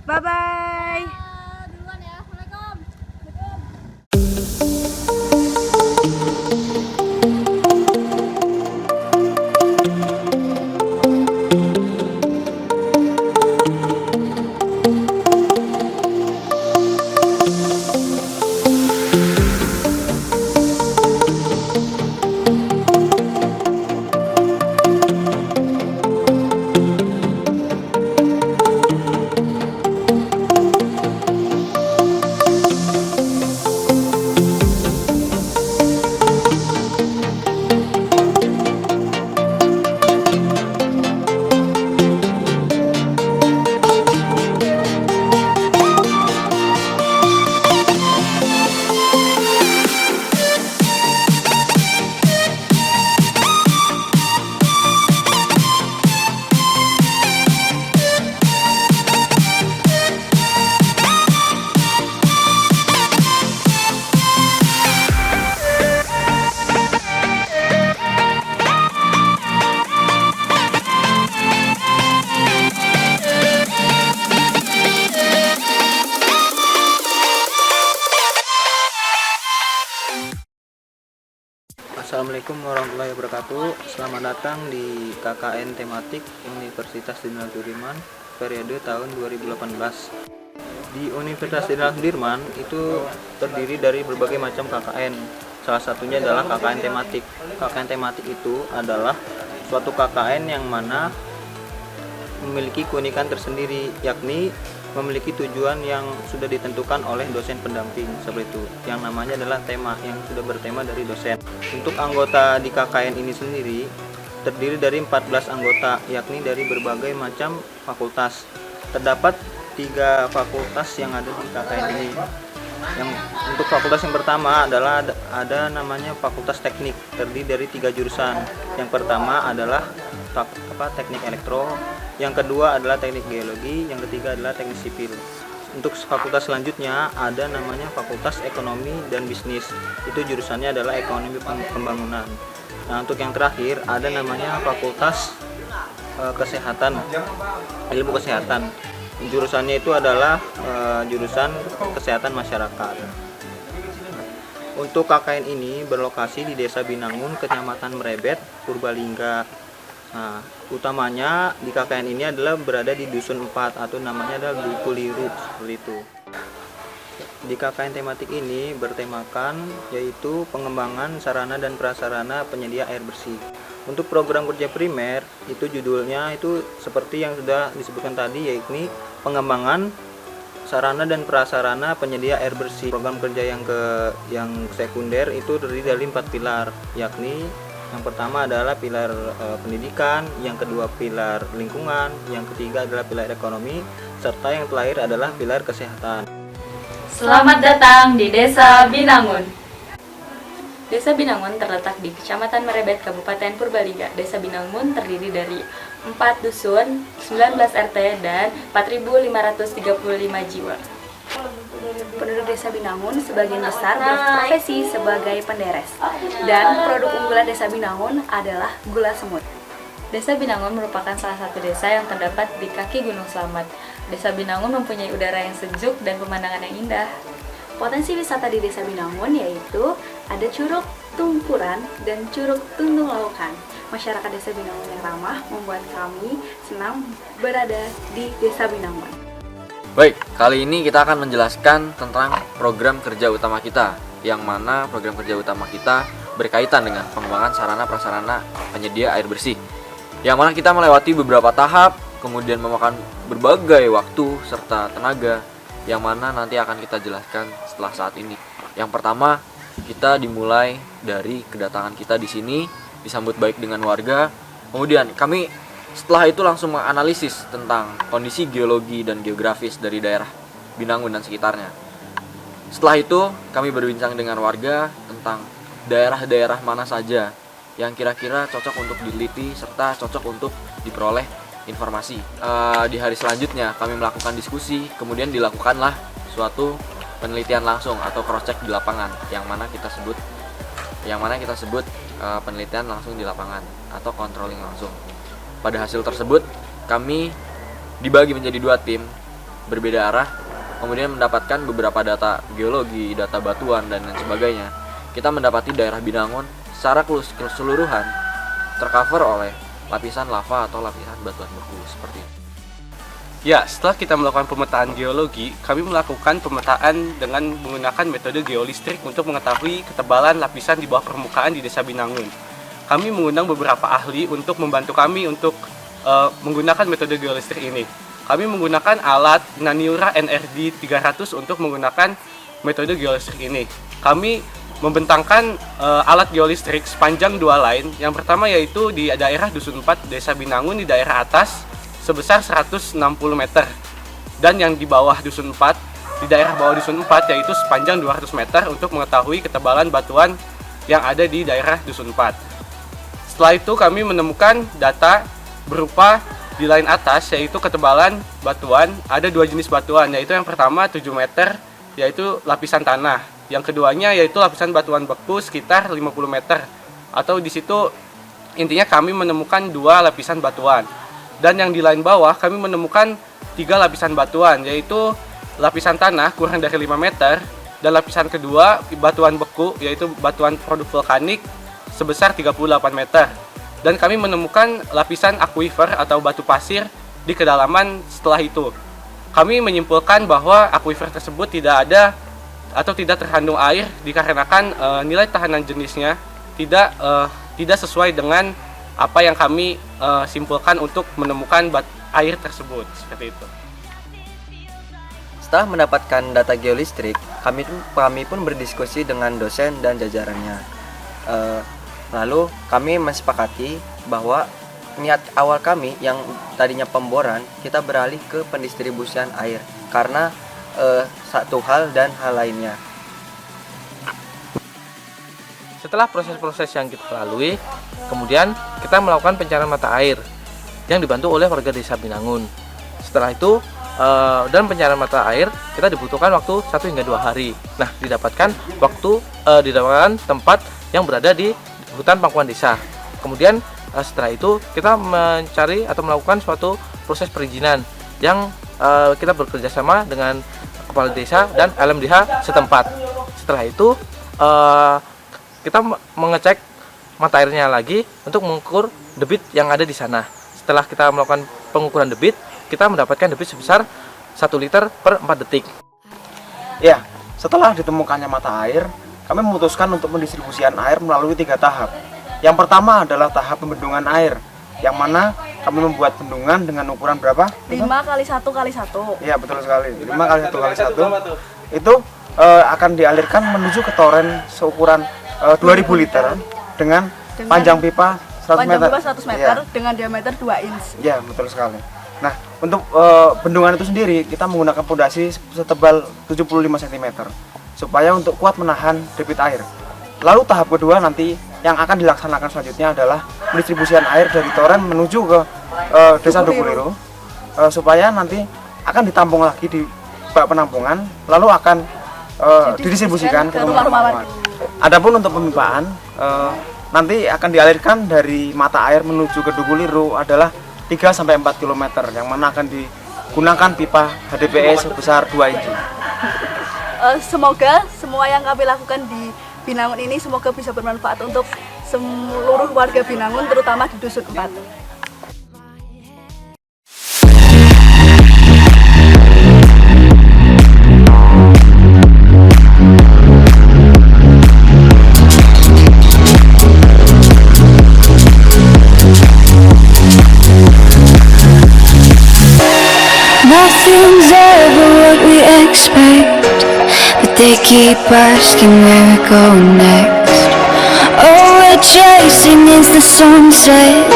Bye bye. Duluan ya. Assalamualaikum. Assalamualaikum warahmatullahi wabarakatuh. Selamat datang di KKN Tematik Universitas Jenderal Sudirman periode tahun 2018. Di Universitas Jenderal Sudirman itu terdiri dari berbagai macam KKN. Salah satunya adalah KKN Tematik. KKN Tematik itu adalah suatu KKN yang mana memiliki keunikan tersendiri, yakni memiliki tujuan yang sudah ditentukan oleh dosen pendamping seperti itu, yang namanya adalah tema yang sudah bertema dari dosen. Untuk anggota di KKN ini sendiri terdiri dari 14 anggota, yakni dari berbagai macam fakultas. Terdapat 3 fakultas yang ada di KKN ini. Yang untuk fakultas yang pertama adalah ada namanya Fakultas Teknik, terdiri dari 3 jurusan. Yang pertama adalah teknik elektro, yang kedua adalah teknik geologi, yang ketiga adalah teknik sipil. Untuk fakultas selanjutnya ada namanya Fakultas Ekonomi dan Bisnis, itu jurusannya adalah ekonomi pembangunan. Nah, untuk yang terakhir ada namanya Fakultas Kesehatan, ilmu kesehatan, jurusannya itu adalah jurusan kesehatan masyarakat. Untuk KKN ini berlokasi di Desa Binangun, Kecamatan Merebet, Purbalingga. Nah, utamanya di KKN ini adalah berada di Dusun 4 atau namanya adalah Duku Liru, seperti itu. Di KKN Tematik ini bertemakan yaitu pengembangan sarana dan prasarana penyedia air bersih. Untuk program kerja primer itu judulnya itu seperti yang sudah disebutkan tadi, yakni pengembangan sarana dan prasarana penyedia air bersih. Program kerja yang sekunder itu terdiri dari 4 pilar, yakni yang pertama adalah pilar pendidikan, yang kedua pilar lingkungan, yang ketiga adalah pilar ekonomi, serta yang terakhir adalah pilar kesehatan. Selamat datang di Desa Binangun. Desa Binangun terletak di Kecamatan Merebet, Kabupaten Purbalingga. Desa Binangun terdiri dari 4 dusun, 19 RT, dan 4.535 jiwa. Penduduk Desa Binangun sebagian besar berprofesi sebagai penderes, dan produk unggulan Desa Binangun adalah gula semut. Desa Binangun merupakan salah satu desa yang terdapat di kaki Gunung Slamet. Desa Binangun mempunyai udara yang sejuk dan pemandangan yang indah. Potensi wisata di Desa Binangun yaitu ada Curug Tungkuran dan Curug Tuntung Laukan. Masyarakat Desa Binangun yang ramah membuat kami senang berada di Desa Binangun. Baik, kali ini kita akan menjelaskan tentang program kerja utama kita, yang mana program kerja utama kita berkaitan dengan pengembangan sarana-prasarana penyedia air bersih, yang mana kita melewati beberapa tahap, kemudian memakan berbagai waktu serta tenaga, yang mana nanti akan kita jelaskan setelah saat ini. Yang pertama, kita dimulai dari kedatangan kita di sini, disambut baik dengan warga, kemudian kami setelah itu langsung menganalisis tentang kondisi geologi dan geografis dari daerah Binangun dan sekitarnya. Setelah itu, kami berbincang dengan warga tentang daerah-daerah mana saja yang kira-kira cocok untuk diteliti serta cocok untuk diperoleh informasi. Di hari selanjutnya, kami melakukan diskusi, kemudian dilakukanlah suatu penelitian langsung atau cross check di lapangan, yang mana kita sebut penelitian langsung di lapangan atau controlling langsung. Pada hasil tersebut, kami dibagi menjadi 2 tim. berbeda arah, kemudian mendapatkan beberapa data geologi, data batuan, dan lain sebagainya, kita mendapati daerah Binangun secara keseluruhan tercover oleh lapisan lava atau lapisan batuan beku seperti itu. Ya, setelah kita melakukan pemetaan geologi, kami melakukan pemetaan dengan menggunakan metode geolistrik untuk mengetahui ketebalan lapisan di bawah permukaan di Desa Binangun. Kami mengundang beberapa ahli untuk membantu kami untuk menggunakan metode geolistrik ini. Kami menggunakan alat Naniura NRD 300 untuk menggunakan metode geolistrik ini. Kami membentangkan alat geolistrik sepanjang 2 line. Yang pertama yaitu di daerah Dusun 4 Desa Binangun di daerah atas sebesar 160 meter, dan yang di bawah Dusun 4 di daerah bawah Dusun 4 yaitu sepanjang 200 meter untuk mengetahui ketebalan batuan yang ada di daerah Dusun 4. Setelah itu kami menemukan data berupa di line atas yaitu ketebalan batuan. Ada 2 jenis batuan, yaitu yang pertama 7 meter yaitu lapisan tanah, yang keduanya yaitu lapisan batuan beku sekitar 50 meter, atau di situ intinya kami menemukan 2 lapisan batuan. Dan yang di line bawah kami menemukan 3 lapisan batuan, yaitu lapisan tanah kurang dari 5 meter, dan lapisan kedua batuan beku yaitu batuan produk vulkanik sebesar 38 meter. Dan kami menemukan lapisan aquifer atau batu pasir di kedalaman setelah itu. Kami menyimpulkan bahwa aquifer tersebut tidak ada atau tidak terkandung air dikarenakan nilai tahanan jenisnya tidak sesuai dengan apa yang kami simpulkan untuk menemukan air tersebut, seperti itu. Setelah mendapatkan data geolistrik, kami pun berdiskusi dengan dosen dan jajarannya. Lalu kami mensepakati bahwa niat awal kami yang tadinya pemboran, kita beralih ke pendistribusian air karena satu hal dan hal lainnya. Setelah proses-proses yang kita lalui, kemudian kita melakukan pencarian mata air yang dibantu oleh warga Desa Binangun. Setelah itu, dalam pencarian mata air kita dibutuhkan waktu 1 hingga 2 hari. Nah, didapatkan tempat yang berada di hutan pangkuan desa. Kemudian setelah itu kita mencari atau melakukan suatu proses perizinan yang kita bekerja sama dengan kepala desa dan LMDH setempat. Setelah itu kita mengecek mata airnya lagi untuk mengukur debit yang ada di sana. Setelah kita melakukan pengukuran debit, kita mendapatkan debit sebesar 1 liter per 4 detik. Ya, setelah ditemukannya mata air, kami memutuskan untuk pendistribusian air melalui 3 tahap. Yang pertama adalah tahap pembendungan air, yang mana kami membuat bendungan dengan ukuran berapa? 5 kali 1 kali 1. Iya, betul sekali. 5 kali 1 kali 1. Itu akan dialirkan menuju ke toren seukuran 2000 liter dengan panjang pipa 100 meter. Panjang pipa 100 meter dengan diameter 2 inch. Iya, betul sekali. Nah, untuk bendungan itu sendiri kita menggunakan pondasi setebal 75 cm supaya untuk kuat menahan debit air. Lalu tahap kedua nanti yang akan dilaksanakan selanjutnya adalah pendistribusian air dari toren menuju ke Desa Dukuliru supaya nanti akan ditampung lagi di bak penampungan, lalu akan didistribusikan ke rumah-rumah. Adapun untuk pemipaan nanti akan dialirkan dari mata air menuju ke Dukuliru adalah 3-4 km yang mana akan digunakan pipa HDPE sebesar 2 inci. Semoga semua yang kami lakukan di Binangun ini semoga bisa bermanfaat untuk seluruh warga Binangun, terutama di Dusun 4. Nothing's ever what we expect, but they keep asking where we're going next. All we're chasing is the sunset.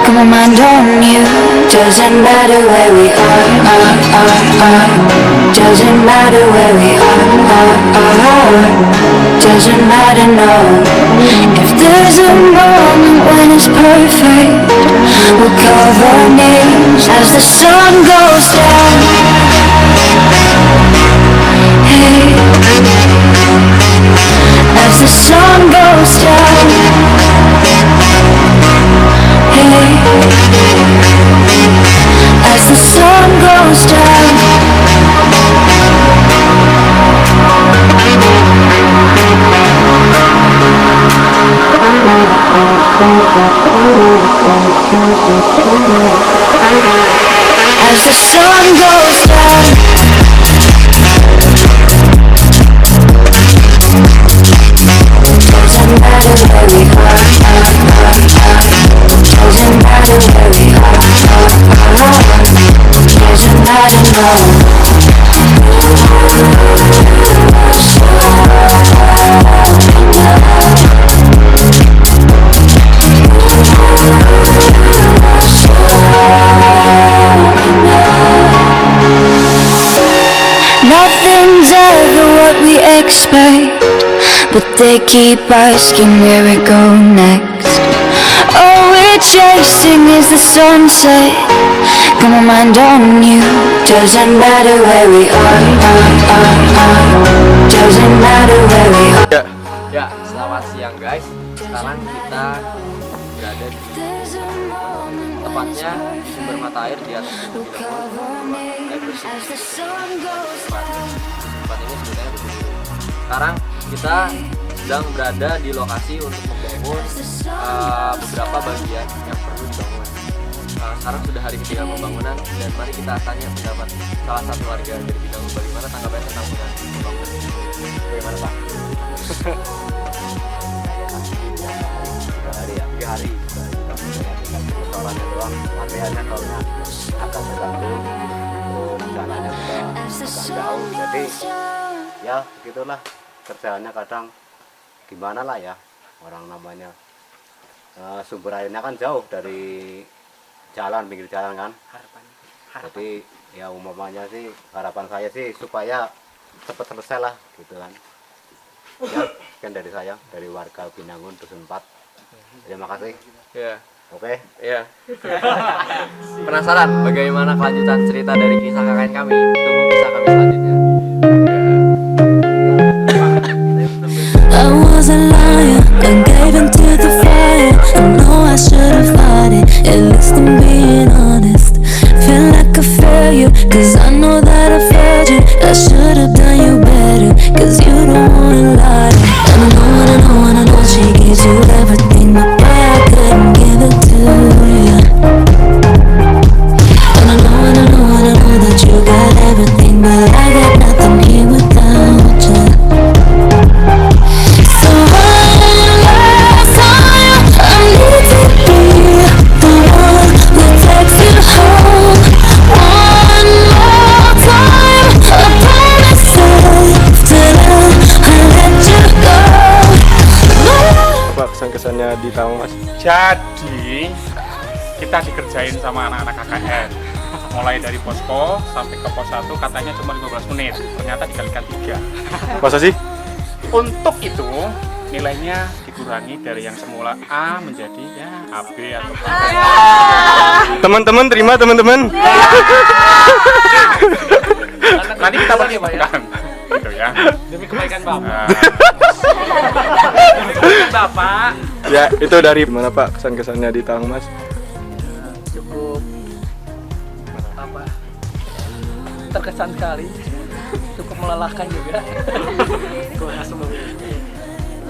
Got my mind on you. Doesn't matter where we are. Doesn't matter where we are. Doesn't matter, no. If there's a moment when it's perfect, we'll cover names as the sun goes down. Hey, as the sun goes down. Hey, as the sun goes down. Nothing's ever what we expect, but they keep asking where we go next. All we're chasing is the sunset. Got my mind on you. Doesn't matter where we are. Doesn't matter where we are. Ya, selamat siang guys. Sekarang kita berada di tepatnya sumber mata air di atas air bersih. Tempat ini sebenarnya begitu. Sekarang kita sedang berada di lokasi untuk membangun beberapa bagian yang perlu dibangun. Sekarang sudah hari ketiga pembangunan dan mari kita tanya pendapat salah satu warga dari Binangun bagaimana tanggapannya tentang pembangunan. Bagaimana Pak? 3 hari persoalannya doang, materialnya soalnya akan terganggu jalannya juga agak jauh, jadi ya begitulah kerjaannya. Kadang gimana lah ya, orang namanya sumber airnya kan jauh dari jalan, pinggir jalan kan. Jadi ya umpamanya sih harapan saya sih supaya cepat selesai lah gitu kan. Ya, sekian dari saya, dari warga Binangun Dusun 4. Terima kasih. Ya. Oke. Ya. Penasaran bagaimana kelanjutan cerita dari kisah KKN kami? Tunggu kisah kami selanjutnya. I was a liar and gave in to the fire. I know I should have fought it, at least I'm being honest. Feel like a failure, cause I know that I failed you. I should have done you better, cause you don't wanna lie. And I know she gives you everything, but why I couldn't give it to you. And I know that you got everything, but I got nothing here without you. So one last time, I need to be the one who takes you home. One more time, I promise till I let you go. Pak, kesan-kesannya di Tawang Mas? Jadi kita dikerjain sama anak-anak KKN, mulai dari posko sampai ke pos 1 katanya cuma 15 menit, ternyata dikalikan 3. Masa sih? Untuk itu nilainya dikurangi dari yang semula A menjadi ya AB atau B. Teman-teman terima teman-teman. Nanti kita pertimbangkan gitu ya. Demi kebaikan Bapak. Bapak. Ya, itu dari mana Pak kesan-kesannya di Tawang Mas? Cukup terkesan sekali, cukup melelahkan juga.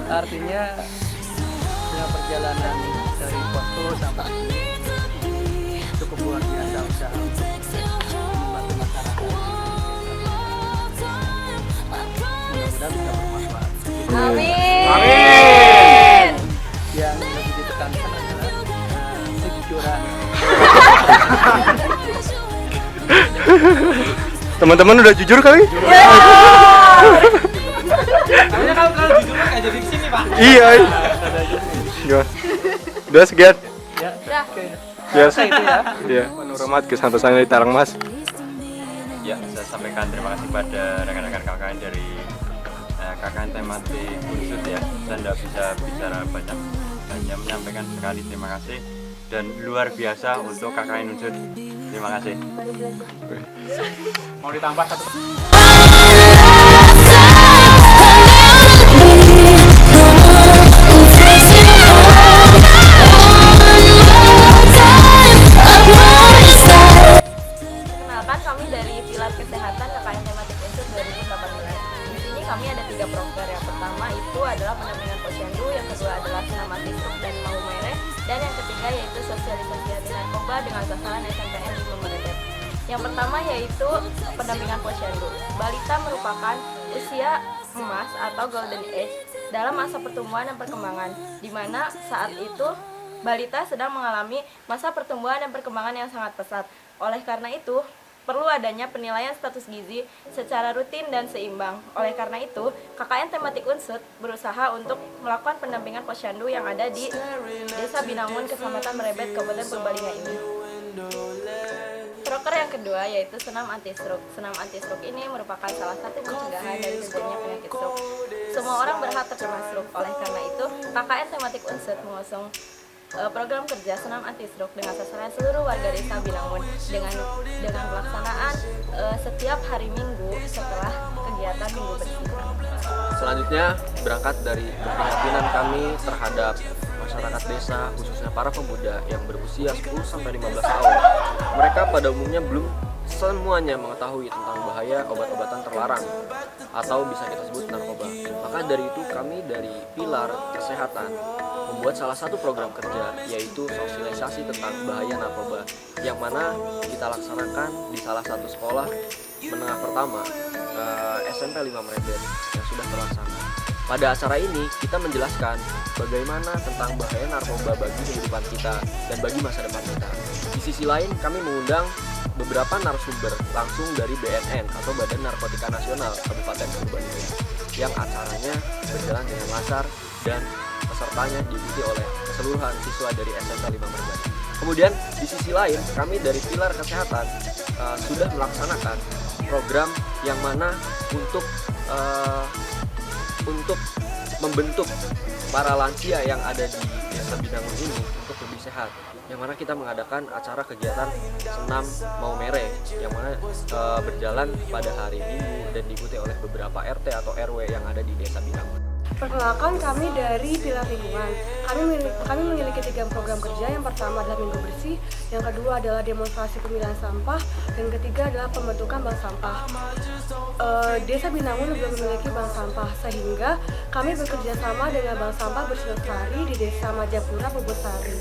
Artinya ya, perjalanan dari posko sampai sini cukup luar biasa usaha membantu masyarakat. Mudah-mudahan bisa bermanfaat. Amin. Yang lebih ditekankan adalah kejujuran. Teman-teman udah jujur kali? Kayaknya kalau jujur nggak jadi di sini Pak. Iya. Udah sekian. Ya. Ya. Ya. Menurut kesan-kesannya di Tawang Mas. Ya, saya sampaikan terima kasih pada rekan-rekan KKN dari KKN tematik Unsur ya. Saya tidak bisa bicara banyak, hanya menyampaikan sekali terima kasih dan luar biasa untuk KKN Unsur. Terima kasih. Mau ditambah satu? Perkenalkan, kami dari Pilar Kesehatan KKN Tematik Unsur 2018. Di sini kami ada 3 proker. Yang pertama itu adalah pendampingan posyandu, yang kedua adalah sinamatik dan mau mereh, dan yang ketiga yaitu sosialisasi anti narkoba dengan sasaran SMPN di Memeredet. Yang pertama yaitu pendampingan posyandu. Balita merupakan usia emas atau golden age dalam masa pertumbuhan dan perkembangan, di mana saat itu balita sedang mengalami masa pertumbuhan dan perkembangan yang sangat pesat. Oleh karena itu, perlu adanya penilaian status gizi secara rutin dan seimbang. Oleh karena itu, KKN Tematik Unsut berusaha untuk melakukan pendampingan posyandu yang ada di Desa Binangun, Kecamatan Merebet, Kabupaten Purbalingga ini. Proker yang kedua yaitu senam anti-stroke. Senam anti-stroke ini merupakan salah satu pencegahan dari terjadinya penyakit stroke. Semua orang berhak terkena stroke. Oleh karena itu, KKN Tematik Unsut mengusung program kerja senam anti-stroke dengan sasaran seluruh warga Desa Binangun dengan pelaksanaan setiap hari Minggu setelah kegiatan Minggu Bersih. Selanjutnya, berangkat dari keprihatinan kami terhadap masyarakat desa, khususnya para pemuda yang berusia 10-15 tahun. Mereka pada umumnya belum semuanya mengetahui tentang bahaya obat-obatan terlarang atau bisa kita sebut narkoba. Maka dari itu kami dari Pilar Kesehatan membuat salah satu program kerja, yaitu sosialisasi tentang bahaya narkoba, yang mana kita laksanakan di salah satu sekolah menengah pertama SMP 5 Merebet yang sudah terlaksana. Pada acara ini kita menjelaskan bagaimana tentang bahaya narkoba bagi kehidupan kita dan bagi masa depan kita. Di sisi lain kami mengundang beberapa narasumber langsung dari BNN atau Badan Narkotika Nasional Kabupaten Purbalingga yang acaranya berjalan dengan lancar dan pesertanya diikuti oleh keseluruhan siswa dari SMP 5 Merebet. Kemudian di sisi lain kami dari Pilar Kesehatan sudah melaksanakan program yang mana untuk membentuk para lansia yang ada di Desa Binangun ini untuk lebih sehat, yang mana kita mengadakan acara kegiatan senam mau mere yang mana berjalan pada hari Minggu dan diikuti oleh beberapa RT atau RW yang ada di Desa Binangun. Perkenalkan, kami dari Pilar Lingkungan. Kami memiliki 3 program kerja. Yang pertama adalah Minggu Bersih, yang kedua adalah demonstrasi pemilahan sampah, dan ketiga adalah pembentukan bank sampah. Desa Binangun belum memiliki bank sampah, sehingga kami bekerja sama dengan bank sampah Bersih di Desa Majapura, Bogosari.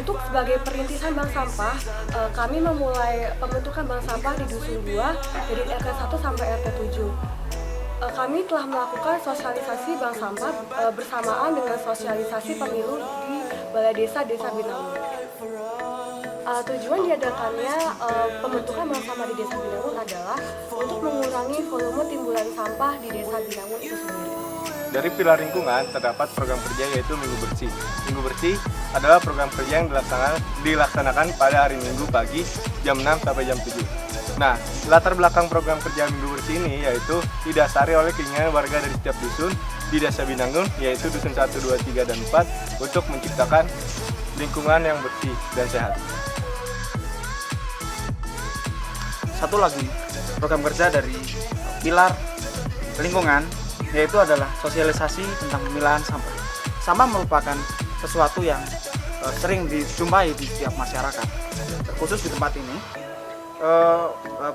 Untuk sebagai perintisan bank sampah, kami memulai pembentukan bank sampah di Dusun 2 dari RT 1 sampai RT 7. Kami telah melakukan sosialisasi bank sampah bersamaan dengan sosialisasi pemilu di Balai Desa Binangun. Tujuan diadakannya pembentukan bank sampah di Desa Binangun adalah untuk mengurangi volume timbulan sampah di Desa Binangun itu sendiri. Dari Pilar Lingkungan terdapat program kerja yaitu Minggu Bersih. Minggu Bersih adalah program kerja yang dilaksanakan pada hari Minggu pagi jam 6 sampai jam 7. Nah, latar belakang program kerja Minggu Bersih ini yaitu didasari oleh keinginan warga dari setiap dusun di Desa Binangun, yaitu dusun 1, 2, 3, dan 4 untuk menciptakan lingkungan yang bersih dan sehat. Satu lagi program kerja dari Pilar Lingkungan yaitu adalah sosialisasi tentang pemilahan sampah. Sampah merupakan sesuatu yang sering dijumpai di setiap masyarakat. Khusus di tempat ini,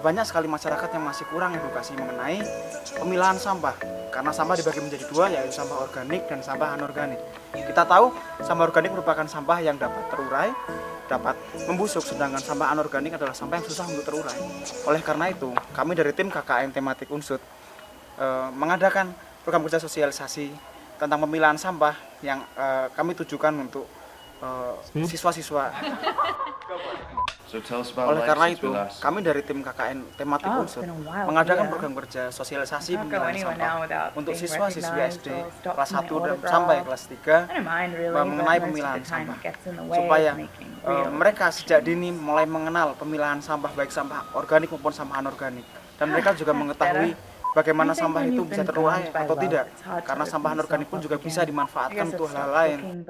banyak sekali masyarakat yang masih kurang edukasi mengenai pemilahan sampah, karena sampah dibagi menjadi 2, yaitu sampah organik dan sampah anorganik. Kita tahu sampah organik merupakan sampah yang dapat terurai, dapat membusuk, sedangkan sampah anorganik adalah sampah yang susah untuk terurai. Oleh karena itu, kami dari tim KKN Tematik Unsut mengadakan program kerja sosialisasi tentang pemilahan sampah yang kami tujukan untuk siswa-siswa. Oleh karena itu, kami dari tim KKN Tematik Unsut mengadakan program kerja sosialisasi pemilahan sampah untuk siswa-siswi SD kelas 1 dan sampai kelas 3 mengenai pemilahan sampah, supaya mereka sejak dini mulai mengenal pemilahan sampah, baik sampah organik maupun sampah anorganik, dan mereka juga mengetahui bagaimana sampah itu bisa terurai atau tidak, karena sampah anorganik pun juga bisa dimanfaatkan untuk hal lain.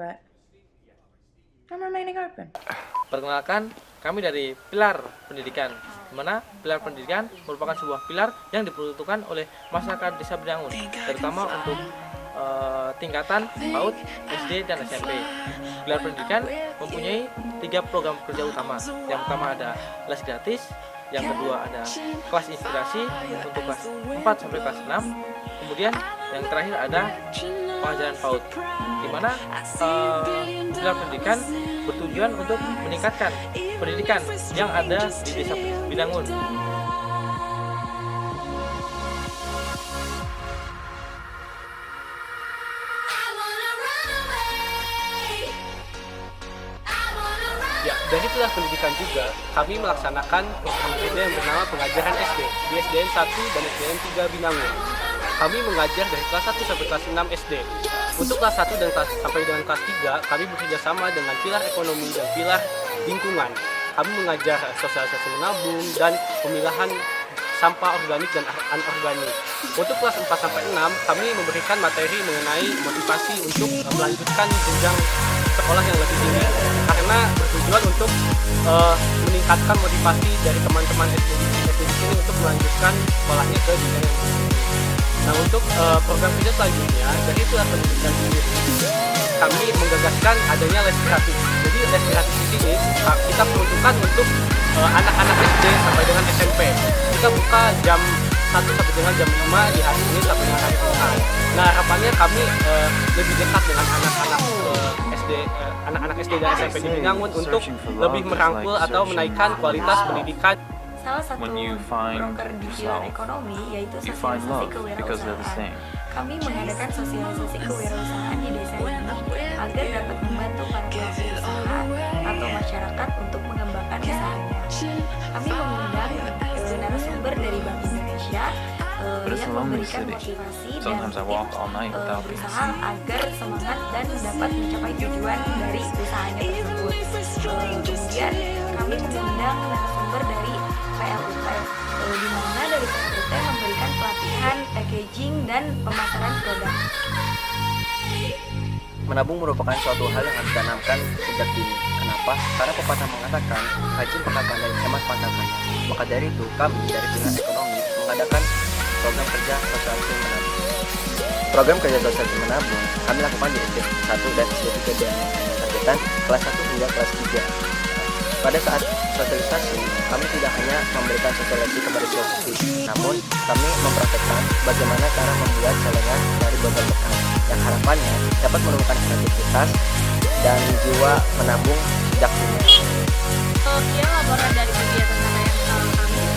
Perkenalkan, kami dari Pilar Pendidikan, di mana Pilar Pendidikan merupakan sebuah pilar yang diperuntukkan oleh masyarakat Desa Binangun, terutama untuk tingkatan PAUD, SD, dan SMP. Pilar Pendidikan mempunyai 3 program kerja utama. Yang pertama ada les gratis, yang kedua ada kelas inspirasi untuk kelas 4 sampai kelas 6, kemudian yang terakhir ada pengajaran PAUD, di mana Pilar Pendidikan bertujuan untuk meningkatkan pendidikan yang ada di Desa Binangun. Ya, Dari pilar pendidikan juga, kami melaksanakan program kerja yang bernama pengajaran SD di SDN 1 dan SDN 3 Binangun. Kami mengajar dari kelas 1 sampai kelas 6 SD. Untuk kelas 1 dan sampai dengan kelas 3, kami bekerja sama dengan pilar ekonomi dan pilar lingkungan. Kami mengajar sosialisasi menabung dan pemilahan sampah organik dan anorganik. Untuk kelas 4 sampai 6, kami memberikan materi mengenai motivasi untuk melanjutkan jenjang sekolah yang lebih tinggi karena bertujuan untuk meningkatkan motivasi dari teman-teman SD di sini untuk melanjutkan sekolahnya ke jenjang yang lebih tinggi. Nah, untuk program kerja selanjutnya dari pilar pendidikan sendiri, kami menggagaskan adanya les gratis. Jadi les gratis di sini kita peruntukkan untuk anak-anak SD sampai dengan SMP. Kita buka jam 1 sampai dengan jam 5 di hari ini sampai dengan hari Jumat. Nah, harapannya kami lebih dekat dengan anak-anak SD dan SMP di Binangun untuk lebih merangkul atau menaikkan kualitas pendidikan. Salah satu broker di pilar ekonomi yaitu sosialisasi kewirausahaan. Kami mengadakan sosialisasi kewirausahaan di desa ini agar dapat membantu para pelaku usaha atau masyarakat untuk mengembangkan usahanya. Kami mengundang narasumber dari Bank Indonesia yang memberikan motivasi dan berusaha agar semangat dan dapat mencapai tujuan dari usahanya tersebut. Kemudian kami mengundang narasumber dari PLUT, di mana dari PLUT memberikan pelatihan, packaging, dan pemasaran produk. Menabung merupakan suatu hal yang harus ditanamkan sejak dini. Kenapa? Karena pepatah mengatakan, rajin pangkat pandai, hemat pangkatannya. Maka dari itu, kami dari pilar ekonomi mengadakan program kerja sosialisasi menabung. Program kerja sosialisasi menabung kami lakukan di SD 1 dan SD 3 dengan targetan kelas 1 hingga kelas 3. Pada saat sosialisasi, kami tidak hanya memberikan sosialisasi kepada siswa-siswi, namun kami mempraktekkan bagaimana cara membuat celengan dari botol bekas yang harapannya dapat menumbuhkan kreativitas dan jiwa menabung sejak dini. Sekian laporan dari kegiatan kami.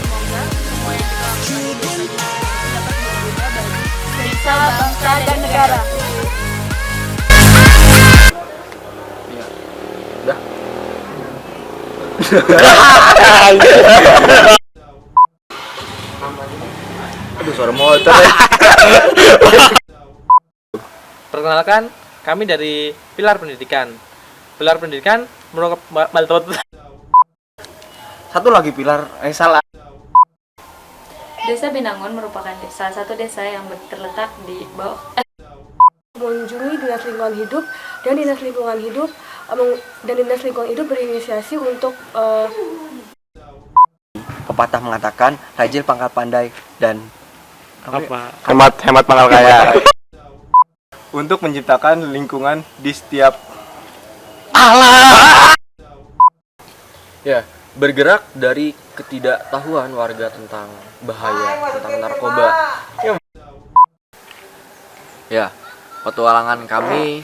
Semoga semua yang kita lakukan di desa ini dapat berguna bagi desa, bangsa, dan negara. Udah. Aduh, suara motor. Perkenalkan, kami dari pilar pendidikan. Pilar pendidikan merupakan satu lagi pilar salah. Desa Binangun merupakan salah satu desa yang terletak di bawah mengunjungi dinas lingkungan hidup dan dinas lingkungan hidup berinisiasi untuk Pepatah mengatakan rajin pangkal pandai dan hemat pangkal kaya. Untuk menciptakan lingkungan di setiap Ya, bergerak dari ketidaktahuan warga tentang bahaya tentang narkoba. Ya, petualangan kami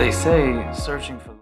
They say searching for